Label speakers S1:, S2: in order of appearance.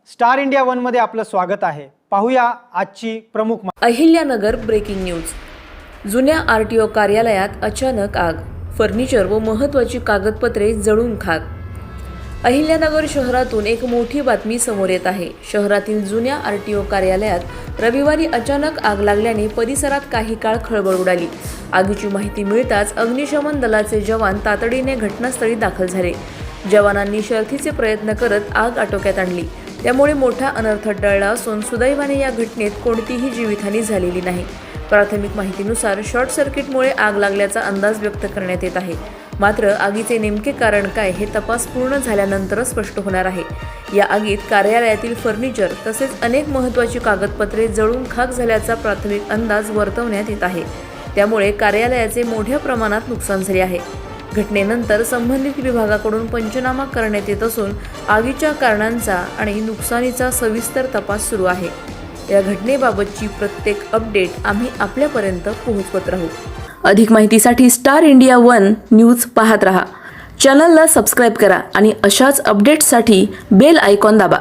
S1: Star India one मध्ये आपलं स्वागत आहे। पाहूया आजची प्रमुख
S2: अहिल्यानगर ब्रेकिंग न्यूज। जुन्या आरटीओ कार्यालयात अचानक आग, फर्निचर व महत्त्वाची कागदपत्रे जळून खाक। अहिल्यानगर शहरातून एक मोठी बातमी समोर येत आहे। शहरातील जुन्या आरटीओ कार्यालयात रविवारी अचानक आग लागल्याने परिसरात काही काळ खळबळ उडाली। आगीची माहिती मिळताच अग्निशमन दलाचे जवान तातडीने घटनास्थळी दाखल झाले। जवानांनी शर्थीचे प्रयत्न करत आग आटोक्यात आणली। त्यामुळे मोठा अनर्थ टळला असून सुदैवाने या घटनेत कोणतीही जीवितहानी झालेली नाही। प्राथमिक माहितीनुसार शॉर्ट सर्किटमुळे आग लागल्याचा अंदाज व्यक्त करण्यात येत आहे। मात्र आगीचे नेमके कारण काय हे तपास पूर्ण झाल्यानंतरच स्पष्ट होणार आहे। या आगीत कार्यालयातील फर्निचर तसेच अनेक महत्त्वाची कागदपत्रे जळून खाक झाल्याचा प्राथमिक अंदाज वर्तवण्यात येत आहे। त्यामुळे कार्यालयाचे मोठ्या प्रमाणात नुकसान झाले आहे। घटनेनंतर संबंधित विभागाकडून पंचनामा करण्यात येत असून आगीच्या कारणांचा आणि नुकसानीचा सविस्तर तपास सुरू आहे। या घटनेबाबतची प्रत्येक अपडेट आम्ही आपल्यापर्यंत पोहोचवत राहू। अधिक माहितीसाठी स्टार इंडिया वन न्यूज पाहत रहा। चॅनलला सबस्क्राइब करा आणि अशाच अपडेट्ससाठी बेल आयकॉन दाबा।